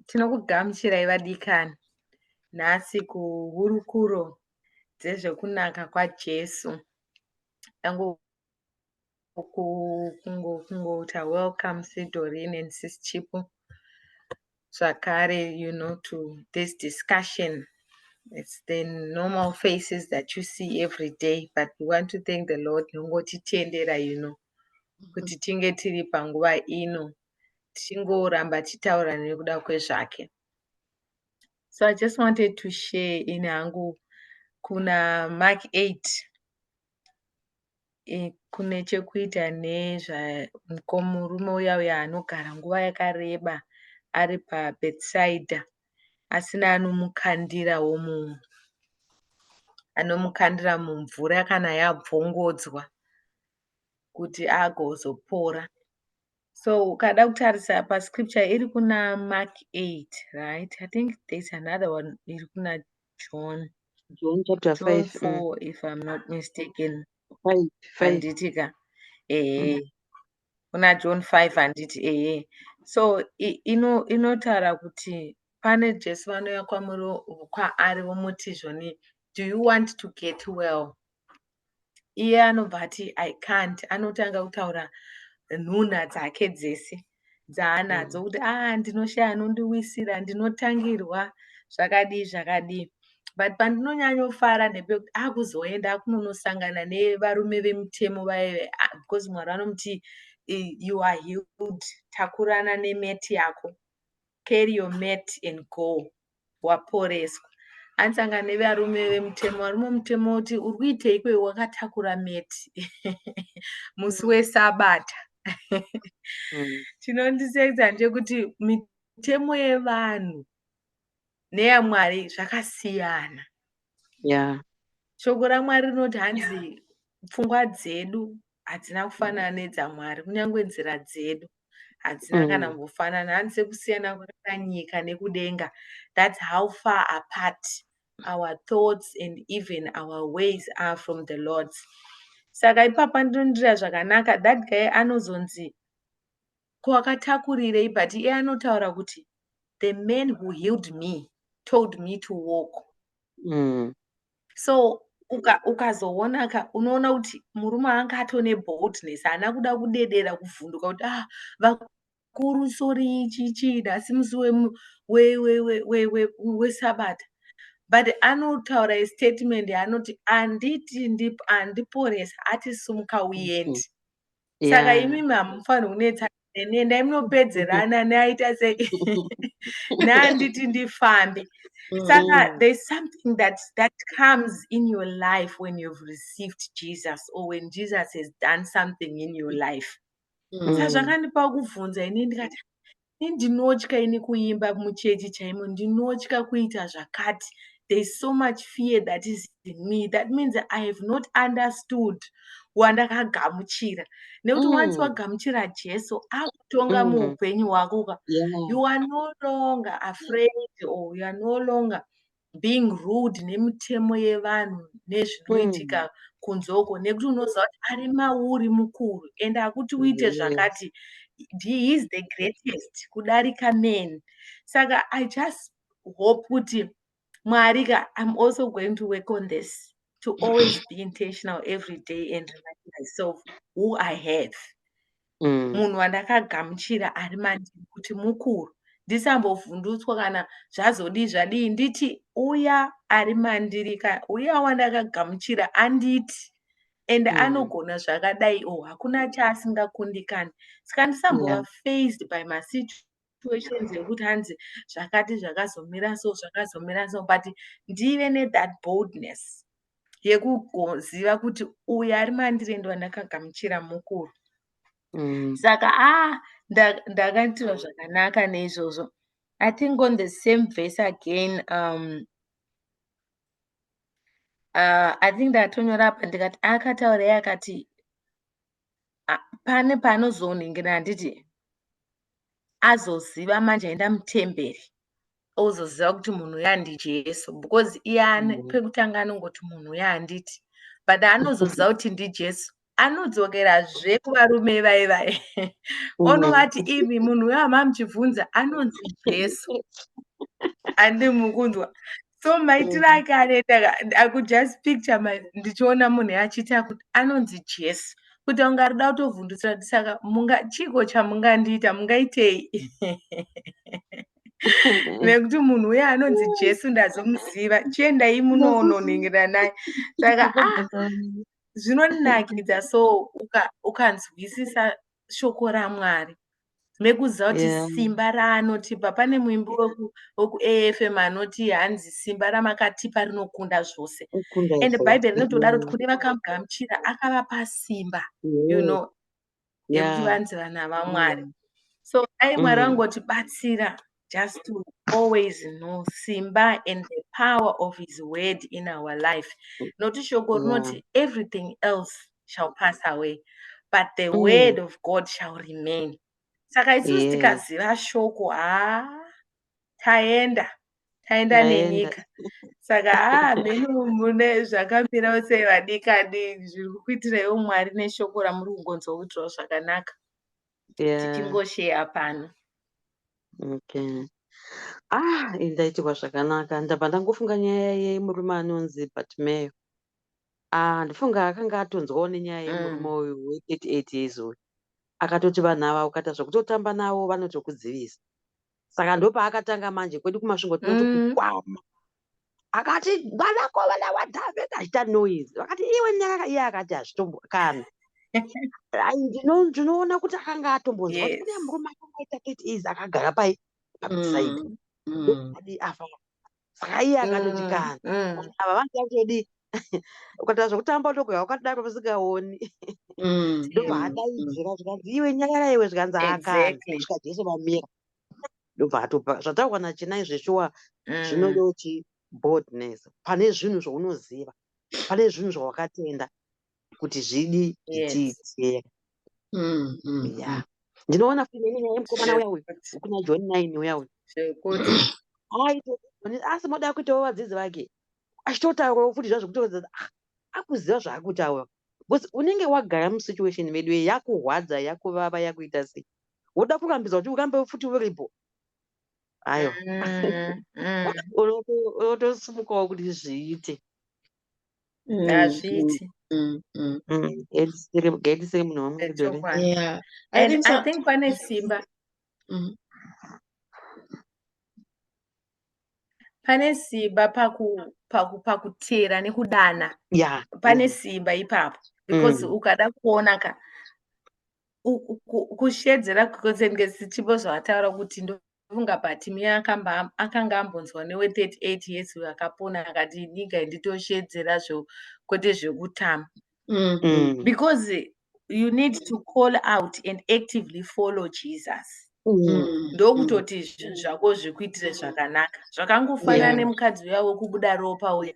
Tinokugamuchirai vadikani nhasi kuhurukuro dzezvekunaka kwaJesu. Dangu kungota welcome Doreen and sis Chipo. Zvakare, to this discussion. It's the normal faces that you see every day, but we want to thank the Lord nongotitendera, kuti tinge tiri panguva ino tichingoramba titaura nekuda kwezvake. So I just wanted to share in hangu kuna Mark 8 kune chekuita nezvamurume uya anogara nguva yakareba ari paBethsaida asina anomukandira mumvura kana yabvongodzwa kuti agozopora. So ukada kutarisa pascripture iri kuna Mark 8, right? I think there's another one iri kuna John chapter 5 4 if I'm not mistaken. 5 Handitika kuna John 5 handiti so inotaura kuti pane Jesu vanouya kwaari vomuti zvoni, do you want to get well? Iye anobva ati I can't. Anotanga kutaura nhunha dzake dzese dzaanadzo kuti ndinoshaya anondiwisira, ndinotangirwa zvakadii. But pandinonyanyofara ndepekuti akuzoenda kunonosangana nevarume vemutemo vaya, because Mwari anomuti you are healed, takurana nemeti yako, carry your mat and go, waporeswa. Ansangana nevarume vemutemo, varume vemutemo kuti uri kuiteiko iwe wakatakura meti musi weSabata? Chinondisekisa ndechekuti mitemo yevanhu neyaMwari zvakasiyana. Shoko raMwari rinoti hanzi pfungwa dzedu hadzina kufanana nedzaMwari, kunyange nzira dzedu hadzina kana kumbofanana. Hanzi sekusiyana kwakaita nyika nekudenga. That's how far apart our thoughts and even our ways are from the Lord's. Saka ipapa ndinondira zvakanaka, that guy anozonzi kwakatakurirei, but iye anotaura kuti the man who healed me told me to walk. So ukazoona unoona kuti murume anga atone boldness, haana kuda kudedera kuvhunduka kuti vakuru sori ichichi nhasi musi weSabata. But anotaura statement yaanoti andiporesa, ati sumuka uende. Saka imimi hamufaniri kunetsa nendai munopedzerana neaita sei neanditi ndifambe. Saka there's something that comes in your life when you've received Jesus, or when Jesus has done something in your life. Saka zvakandipa kuvhunza ini ndikati ndinotya ini kuimba muchechi chaimo, ndinotya kuita zvakati. There's so much fear that is in me. That means that I have not understood wandakagamuchira. Nekuti once wagamuchira Jesu akutonga muupenyu hwako, you are no longer afraid, or you are no longer being rude nemitemo yevanhu nezvinoitika kunzoko, nekuti unoziva kuti ari mauri mukuru ende akuti uite zvakati. He is the greatest kudarika men. Saka I just hope kuti Mwari, I'm also going to work on this, to always be intentional every day and remind myself who I have. Munhu wandakagamuchira ari mandiri kuti mukuru. Ndisambovhundutswa kana zvadii, nditi uya ari mandiri, uya wandakagamuchira anditi ende anogona zvakadai, hakuna chaasingakundikani. Saka ndisambova faced by my situations ekuti hanzi zvakati zvakazomira so, but ndive nethat boldness yekuziva kuti uyu ari mandiri ende wandakagamuchira mukuru. Saka ndakandiwa zvakanaka neizvozvo. I think on the same verse again, I think ndatonyora apa ndikati akataura akati pane panozonhingira handiti azoziva manje aenda mutemberi ozoziva kuti munhu uya ndiJesu, because iye pekutanga anongoti munhu uya handiti, but anozoziva kuti ndiJesu anodzokerazve kuvarume vai onovati imi munhu wehama muchibvunza anonzi Jesu handi mukunzwa. So maitiro ake anoita I could just picture ndichiona munhu achiita kuti anonzi Jesu kuti ungarida kutovhundutsira saka chiko chamungandiita mungaitei nekuti munhu uye anonzi Jesu ndazomuziva chiendai munononhengera naye saka zvinonakidza so ukanzwisisa shoko raMwari nekuziva kuti simba raanotipa. Pane muimbi wekuAFM anoti hanzi simba ramakatipa rinokunda zvose, ende bhaibheri rinotodaro kuti kune vakamugamuchira akavapa simba yekuti vanzi vana vaMwari. So dai Mwari angotibatsira just to always know simba and the power of his word in our life. Nokuti shoko rinoti everything else shall pass away but the word of God shall remain. Saka isusu tikaziva shoko taenda nenyika. Saka menu mune zvakamira sei vadikani zviri kukuitirai Mwari neshoko ramuri kugonzwa kuitirawo zvakanaka. Tichingosheya pano. Indaitirwa zvakanaka. Ndabva ndangofunga nyaya yemurume anonzi Batimeyo. Ndifunga akanga atonzwawo nenyaya yemurume uyu we38 years uyu. Akatoti vanhu ava ukata zvekutotamba navo vanotokudzivisa. Saka ndopaakatanga manje kwedu kumasvingo tinotokukwama. Akati mwanakomana waDhavhidhi achiita noise. Vakati iwe nyaya iye akati hazvitombokana. Ndinoona kuti akanga atombonzwa kuti kune murume akanga aita 38 years akagara pabeside. Saka iye akatoti kana. Ava vanhu vatodi ukataura zvekutamba utokuya wakadaro vasingaoni. Ndobva adaidzira zvikanzi iwe nyaya iwe zvikanzi akana kusvika Jesu vamira. Ndobva atopa zvataurwa naChenai zveshuwa zvinoda kuti boldness. Pane zvinhu zvaunoziva, pane zvinhu zvawakatenda kuti zvidi zvitiitire. Ndinoona futi nyaya yemukomana uya uyu kuna John 9 uya uyu. Asi moda kuitawo vadzidzi vake achitotaurawo futi zvazvokutodza akuziva zvaakutaura. Because unenge wagara musituation medu yakurwadza yakuvava yakuita sei. Woda kurambidza kuti urambe futi uripo. Aiwa. Unotosimukawo kuti zviite. Hazviiti. Gaidisei munhu wamwe Doreen. Yeah. I think pane simba. Pane simba pakutera nekudana. Pane simba ipapo. Because ukada kuona kushedzera kukotsengesi Chipo zvataura kuti ndofunga Batimeyo akanga ambonzwa newe38 years akapona akati nyika nditoshedzera kwete zvekutama. Because you need to call out and actively follow Jesus. Ndokutoti zvinhu zvako zvikuitire zvakanaka. Zvakangofanana nemukadzi uya wekubuda ropa uya.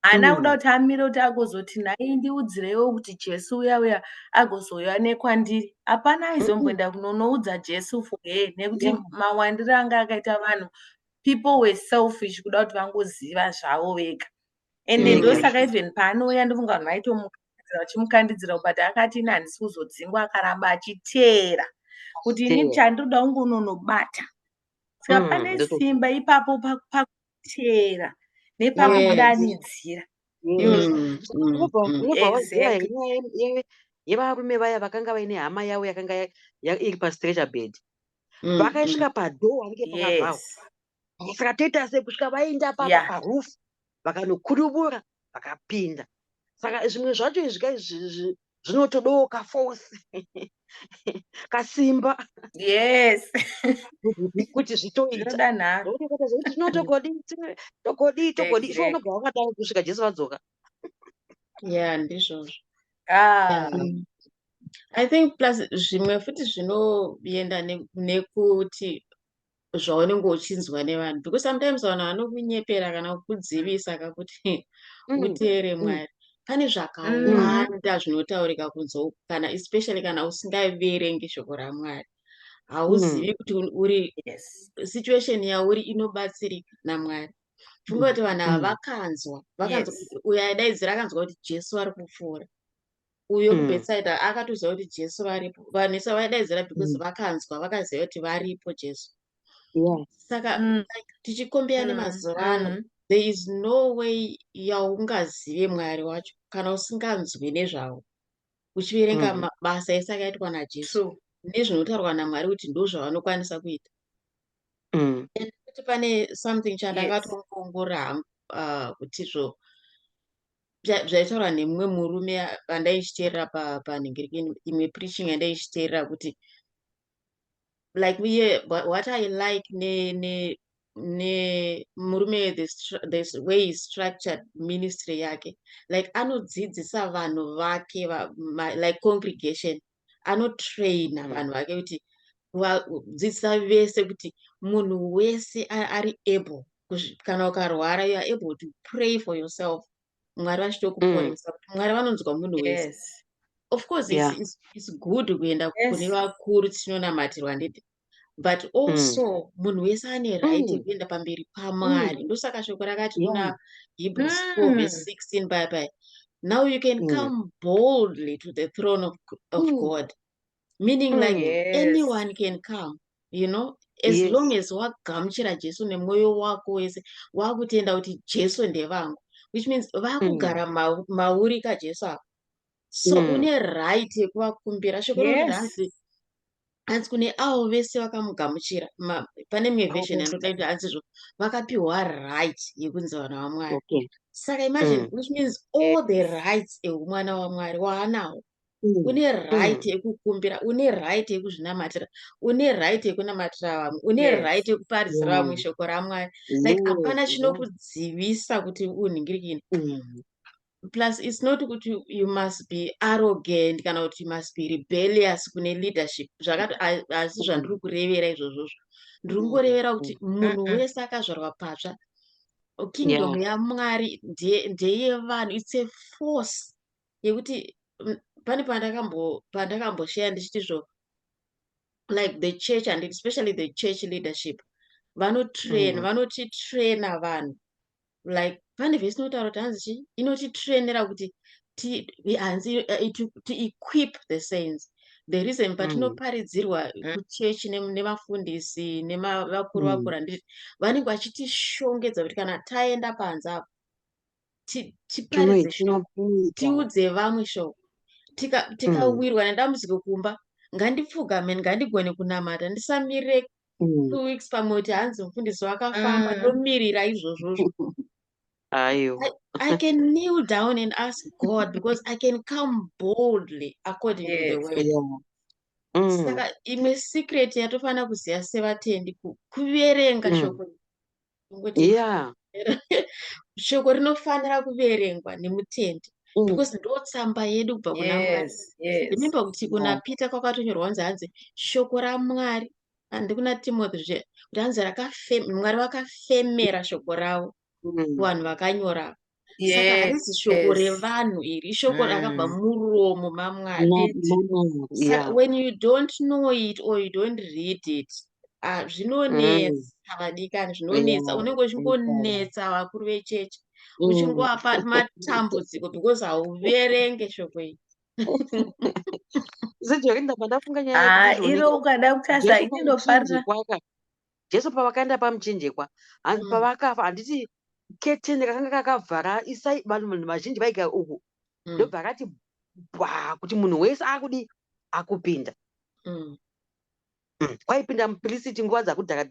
Ana kuda kuti amire kuti agozoti nhai ndiudzireiwo kuti Jesu uya agozouya nekwandiri. Hapana aizomboenda kunonoudza Jesu for her nekuti mawandiro anga akaita vanhu. People were selfish kuda kuti vangoziva zvavo vega. Ende ndosaka even paanouya ndofunga vanhu vaitomukandidzira vachimukandidzira but akati ini handisi kuzodzingwa akaramba achiteera kuti ini chandoda kungononobata. Saka pane simba ipapo pakuteera nepakudanidzira. Yevarume vaya vakanga vaine hama yavo yakanga iri pastretcher bed. Vakaisvika padoo vanenge pakavhawa. Saka toita sei kusvika vaenda parufu vakanokudubura vakapinda. Saka zvimwe zvacho izvi zvinotodawo kaforce kasimba kuti zvitoita. Togodii iwe unogara wakadaro kusvika Jesu vadzoka. Ndizvozvo. I think plus zvimwe futi zvinoenda nekuti zvaunenge uchinzwa nevanhu, because sometimes vanhu vanokunyepera kana kukudzivisa kakuti uteere Mwari. Pane zvakawanda zvinotaurika kunze kana especially kana usingaverengi shoko raMwari. Hauzivi kuti uri situation yauri inobatsirika naMwari. Funga kuti vanhu ava vakanzwa uyo aidaidzira akanzwa kuti Jesu ari kupfuura. uyo kubedside akatoziva kuti Jesu varipo. Vanhu vaidaidzira because vakanzwa vakaziva kuti varipo Jesu. Saka tichikombera nemazuva ano, there is no way yaungazive Mwari wacho kana usinganzwi nezvavo. Uchiverenga mabasa ese akaitwa naJesu nezvinotaurwa naMwari kuti ndozvavanokwanisa kuita. Kuti pane something chandakatoongorora kutizvo zvaitaurwa nemumwe murume andaichiteerera panhingiriki imwe preaching andaichiteerera kuti like what I like murume the way he structured ministry yake, like anodzidzisa vanhu vake like congregation, anotraina vanhu vake kuti vadzidzisa vese kuti munhu wese ari able kana ukarwara you are able to pray for yourself. Mwari vachitokuponesa kuti Mwari vanonzwa munhu wese. Of course it's good kuenda kune vakuru tichindonamatirwa nditi, but also munhu wese ane right yekuenda pamberi paMwari. Ndosaka shoko rakati kuna Hebrews 4:16 bye. Now you can come boldly to the throne of God, meaning like anyone can come, you know, as long as wagamuchira Jesu nemwoyo wako wese, wakutenda kuti Jesu ndevangu, which means vakugara mauri kaJesu ako. So une right yekuvakumbira. Shoko rinoti hanzi kune avo vese vakamugamuchira. Pane imwe version yanoda kuti hanzizvo vakapiwa right yekunzi vana vaMwari. Saka imagine, which means all the rights eumwana waMwari waanawo. Une right yekukumbira, une right yekuzvinamatira, une right yekunamatira vamwe, une right yekuparidzira vamwe shoko raMwari. Like hapana chinokudzivisa kuti unhingirikini. Plus it's not kuti you must be arrogant kana kuti you must be rebellious kune leadership. Zvakati asi zvandiri kurevera izvozvo. Ndiri kungorevera kuti munhu wese akazvarwa patsva, kingdom yaMwari ndeyevanhu. It's a force yekuti pane pandakamboshare ndichitizvo, like the church and especially the church leadership vanotitraina vanhu, like pane vhesi inotaura kuti hanzi inotitrainera kuti to equip the saints. The reason patinoparidzirwa kuchechi nevafundisi nevakuru ndizvo vanenge vachitishongedza kuti kana taenda panze apo tiparidze shoko, tiudze vamwe shoko. Tikawirwa nedambudziko kumba, ngandipfugame, ngandigone kunamata, ndisamirire 2 weeks pamwe kuti hanzi mufundisi wakafamba, ndomirira izvozvozvo. I can kneel down and ask God because I can come boldly according to the word. Saka imwe secret yatofanira kuziva sevatendi, kuverenga shoko. Shoko rinofanira kuverengwa nemutendi because ndotsamba yedu kubva kuna Mwari. Remember kuti kuna Peter kwakatonyorwa hanzi shoko raMwari, handi kuna Timothy kuti hanzi Mwari vakafemera shoko ravo kuvanhu vakanyora. Saka harisi shoko revanhu iri, shoko rakabva muromo maMwari. Saka when you don't know it or you don't read it, zvinonetsa vadikani, zvinonetsa. Unenge uchingonetsa vakuru vechechi, uchingovapa matambudziko because hauverenge shoko iri. Iro ukada kutasva inofarira Jesu pavakaenda pamuchinjikwa, pavakafa, handiti keteni kakanga kakavhara isai vanhu vazhinji vaigara uku, ndobva akati kuti munhu wese akupinda. Kwaipinda mupirisiti nguva dzakudhara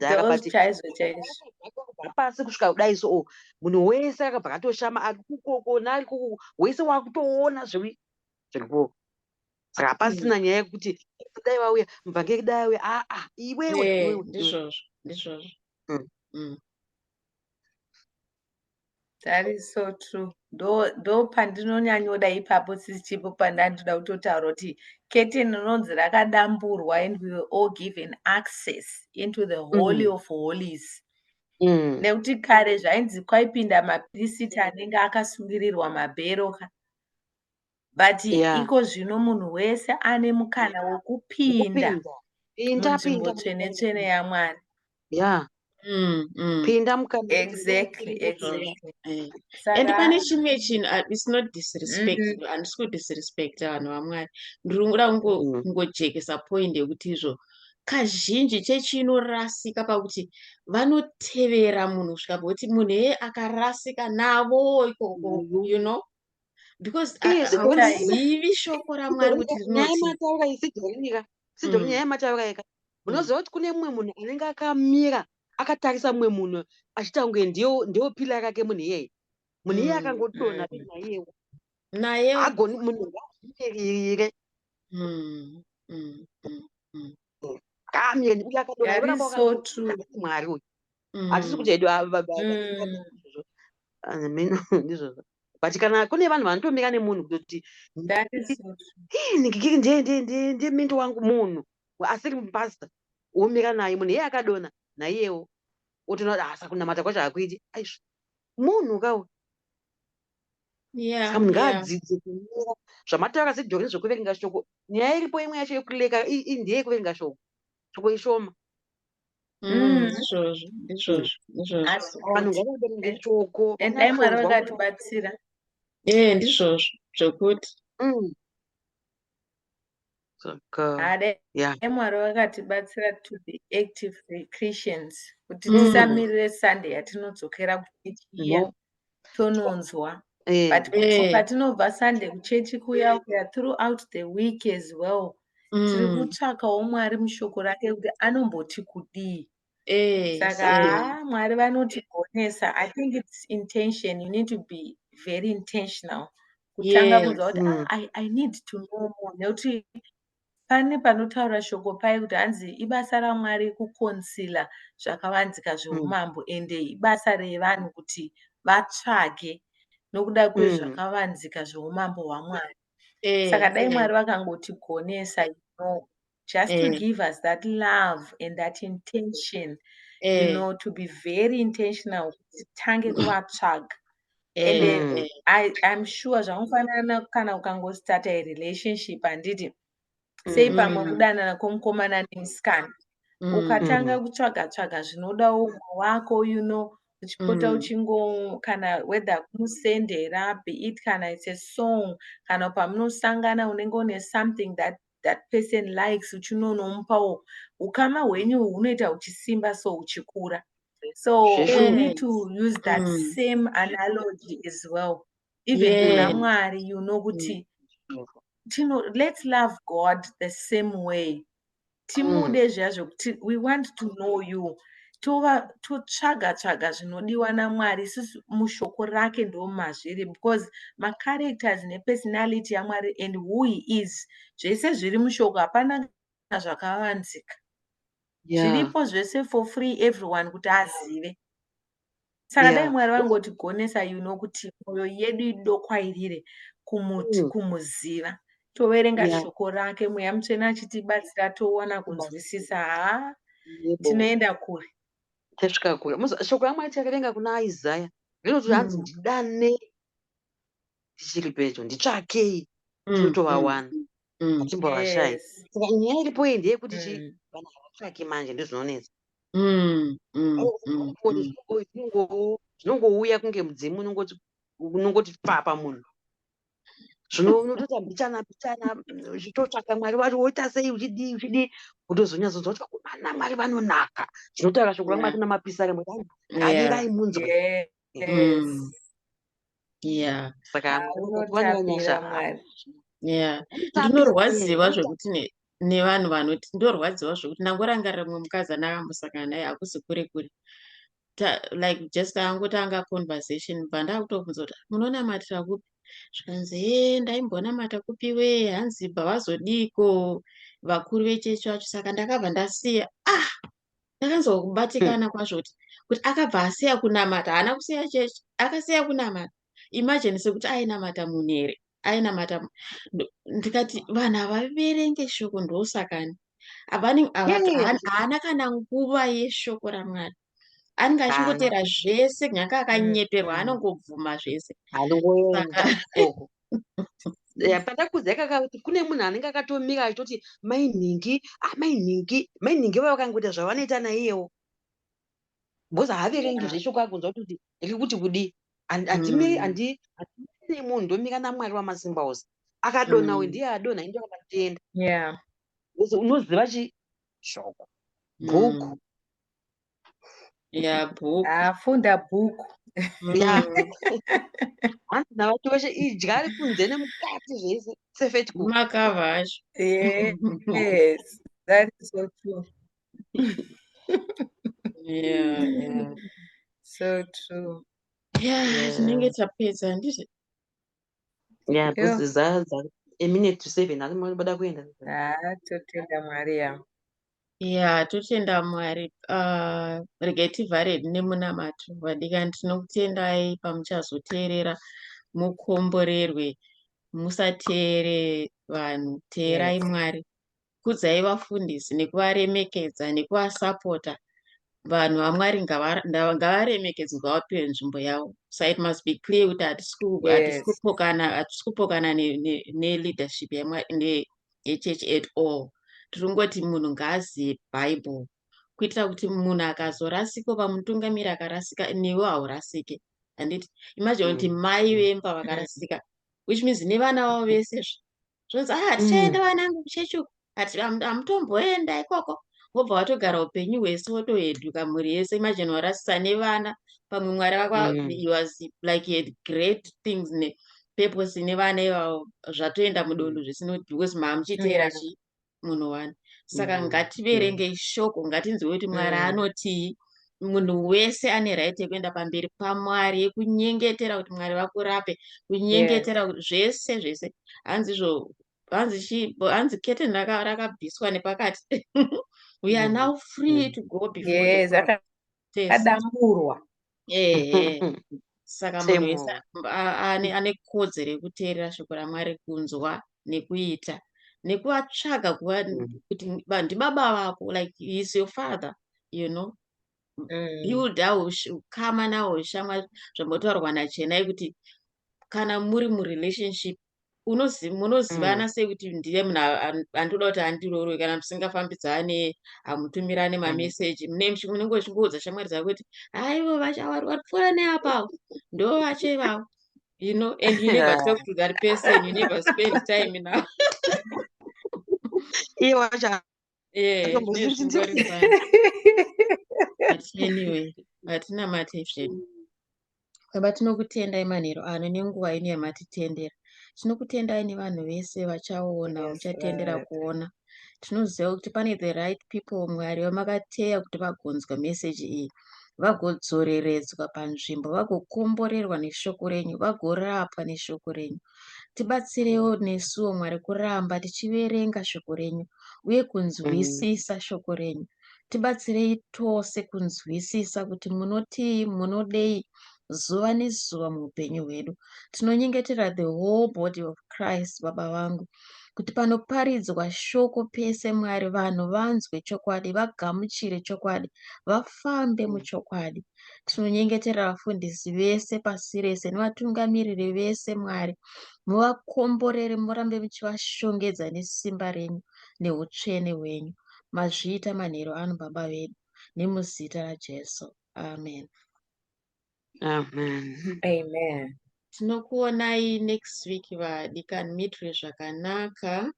pasi kusvika kudai, so munhu wese akabva akatoshama, ari kukoko nari kuku, wese wakutoona zviripo. Saka hapasina nyaya yekuti dai vauya mubvange dai auya, iwewe ndizvozvo. That is so true. Ndo pandinonyanyoda ipapo sisi Chipo pandandoda kutotaura kuti keteni rinonzi rakadamburwa and we were all given access into the holy of holies. Nekuti kare zvainzi kwaipinda mapirisiti anenge akasungirirwa mabheroka, but iko zvino munhu wese ane mukana wokupinda munzvimbo tsvene-tsvene yaMwari. pinda mukamuri exactly. And pane Saka chimwe chinhu it's not disrespect, handisi kudisrespecta vanhu vaMwari, ndinoda kungojekesa point yekuti izvo kazhinji chechi inorasika pakuti vanotevera munhu kusvika pekuti munhu akarasika navo ikoko, you know, because hauzivi shoko raMwari kuti nyaya rinoti. yemataura isidhori nyaya yemataura yeka munoziva kuti kune mumwe munhu anenge akamira akatarisa mumwe munhu achiita kunge ndiwo pila rake munhu iyeye. Munhu iye akangotona naye agoni munhu ngazvimirire kamire uye akadona that is so true. Mwari uyu hatisi kuti hedu ndizvozvo but kana kune vanhu vanotomira nemunhu kutoti That is so true. ndiye mendo wangu munhu asiri mupasta womira naye munhu iye akadona naiyewo otoona asa kunamata kwacho hakuiti aizvo munhu kawo. Saka munhu ngaadzidze kumira zvamataura sedhori zvokuverenga shoko. Nyaya iripo imwe yacho yekureka ndiye yekuverenga shoko ishoma. Izvozvo Vanhu ngavaverenge shoko Endai Mwari vakatibatsira. ndizvozvo zvokuti Dai Mwari vakatibatsira to be active Christians kuti tisamirire Sunday yatinodzokera kuchechi iya tononzwa. But patinobva Sunday kuchechi kuya throughout the week as well tiri kutsvakawo Mwari mushoko rake kuti anomboti kudii. Saka Mwari vanotigonesa. I think it's intention. You need to be very intentional. Kutanga kuziva kuti I need to know more. Nekuti pane panotaura shoko pai kuti hanzi ibasa raMwari kukonsila zvakavanzika zveumambo ende ibasa revanhu kuti vatsvage nokuda kwezvakavanzika zveumambo hwaMwari. Saka dai Mwari vakangotigonesa, just to give us that love and that intention, to be very intentional kuti tange kuvatsvaga. And then I'm sure zvamufanana kana ukangostarta a relationship handiti sei pamwe kudanana kwomukomana nemusikana ukatanga kutsvaga zvinoda umwe wako uchipota uchingo kana whether kumusendera be it kana it's a song kana pamunosangana unenge une something that person likes uchinonomupawo ukama hwenyu hunoita huchisimba so uchikura. So we need to use that same analogy as well. Even kuna Mwari, kuti let's love God the same way. Timude zvazvo kuti we want to know you. Totsvaga zvinodiwa naMwari isusu mushoko rake ndo mazviri, because ma-characters ne-personality yaMwari and who he is zvese zviri mushoko hapana zvakavanzika. Zviripo zvese for free everyone kuti azive. Saka dai Mwari vangotigonesa kuti mwoyo yedu idokwairire kumuziva. Toverenga shoko rake, Mweya Mutsvene achitibatsira towana kunzwisisa, tinoenda kure. Tasvika kure. Shoko raMwari takaverenga kuna Isaya rinoti hanzi ndidane tichiri pedyo, nditsvakei tinotovawana hatimbovashayi. Saka nyaya iripo iyi ndeyekuti vanhu havatsvaki manje ndozvinonetsa. Zvinongouya kunge mudzimu unongoti papa munhu. Zvino unotota mbichana uchitotsvaka Mwari vari woita sei uchidii kutozonyatsonzwa kuti vana Mwari vanonaka. Zvinotaura shoko raMwari kuna mapisa remwe gavirai munzwe. Saka ndinorwadziwa zvokuti nevanhu vanoti ndorwadziwa zvokuti ndangorangarira mumwe mukazana akambosangana naye hakusi kure like just angotanga conversation pandakutobvunza kuti munonamatira kupi, zvikanzi ndaimbonamata kupiwe hanzi bhavazodiko vakuru vechechi vacho. Saka ndakabva ndasiya. Ndakanzwa kubatikana kwazvo kuti akabva asiya kunamata, haana kusiya chechi, akasiya kunamata. Imagine sekuti ainamata munhu here, ainamata. Ndikati vanhu havaverenge shoko ndosakani haana kana nguva yeshoko raMwari. Anenge achingotera zvese kunyange akanyeperwa anongobvuma zvese. Pandakudza kuti kune munhu anenge akatomira achitoti mainhingi vava vakangoita zvavanoita naiyewo. because haaverengi zveshoko agonzwa kuti ndiri kudi handimiri munhu ndomira naMwari wamasimba ose akadonawe ndiye adonha ndiye akamatenda because unoziva shoko bhuku bhuku afunda bhuku hanzi navati veshe idyari kunze nemukati zvese sefeti kuku makava acho. yes, that is so true. So true. Tinenge tapedza handizvo? because a minute to 7 ari manoda kuenda Totenda Mwari yangu. Totenda Mwari. Regai tivhare nemunamato. Vadikani, tinokutendai pamuchazoteerera, mukomborerwe, musateere vanhu, teerai Mwari, kudzai vafundisi nekuvaremekedza nekuvasapota. Vanhu vaMwari ngavaremekedzwe, ngavapiwe nzvimbo yavo. So it must be clear kuti hatisi kupokana neleadership yechechi at all. Tirongoti munhu ngaazive Bible, kuitira kuti munhu akazorasika, pamutungamiri akarasika, newe haurasike. Handiti imagine kuti mai vemba vakarasika, which means nevana vavo vese zvonzi tichaenda vanangu kuchechi uku, hamutomboenda ikoko, wobva watogara upenyu hwese wotoheduka mhuri yese. Imagine warasisa nevana, pamwe Mwari he was like he had great things nepurpose nevana ivavo, zvatoenda mudondo zvisinoti because maamuchiteera munhu wani. Saka ngativerenge shoko, ngatinzwe kuti Mwari anotii. Munhu wese ane right yekuenda pamberi paMwari, yekunyengetera kuti Mwari vakurape, kunyengetera zvese zvese. Hanzi kete rakabviswa nepakati. We are now free to go before the Lord. Akadamburwa. Saka munhu wese ane kodzero yekuteerera shoko raMwari, kunzwa nekuita, nekuvatsvaga kuti ndibaba vako, like he is your father, you know. Yuda kama nawo shamwa zvambotaurwa naChenai kuti kana muri murelationship munozivana sei kuti ndiye munhu andoda kuti andirorwe, kana musingafambidzane, hamutumirane mameseji, munenge uchingoudza shamwari dzako kuti ivo vari kupfuura neapa, ndo vacho ivavo, you know, and you never talk to that person, you never spend time now. Zvingori fani. But anyway, hatina matefsheni. Baba, tinokutendai manheru ano nenguva ino yamatitendera. Tinokutendai nevanhu vese vachaona, uchatendera kuona. Tinoziva kuti pane the right people Mwari vamakateya kuti vagonzwa meseji iyi, vagodzoreredzwa panzvimbo, vagokomborerwa neshoko renyu, vagorapwa neshoko renyu. Tibatsirewo nesuwo Mwari kuramba tichiverenga shoko renyu uye kunzwisisa shoko renyu. Tibatsirei tose kunzwisisa kuti munotii, munodei zuva nezuva muupenyu hwedu. Tinonyengetera the whole body of Christ, Baba vangu, kuti panoparidzwa shoko pese Mwari, vanhu vanzwe chokwadi, vagamuchire chokwadi, vafambe muchokwadi. Tinonyengetera vafundisi vese pasi rese nevatungamiriri vese Mwari, muvakomborere, murambe muchivashongedza nesimba renyu neutsvene hwenyu. Mazviita manheru ano Baba vedu, nemuzita raJesu, amen. Amen. Tinokuonai next week vadikani, muitire zvakanaka.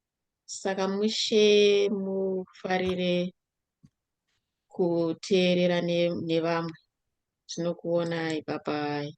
Saka mushe mufarire kuteerera nevamwe. Tinokuonai, bye bye.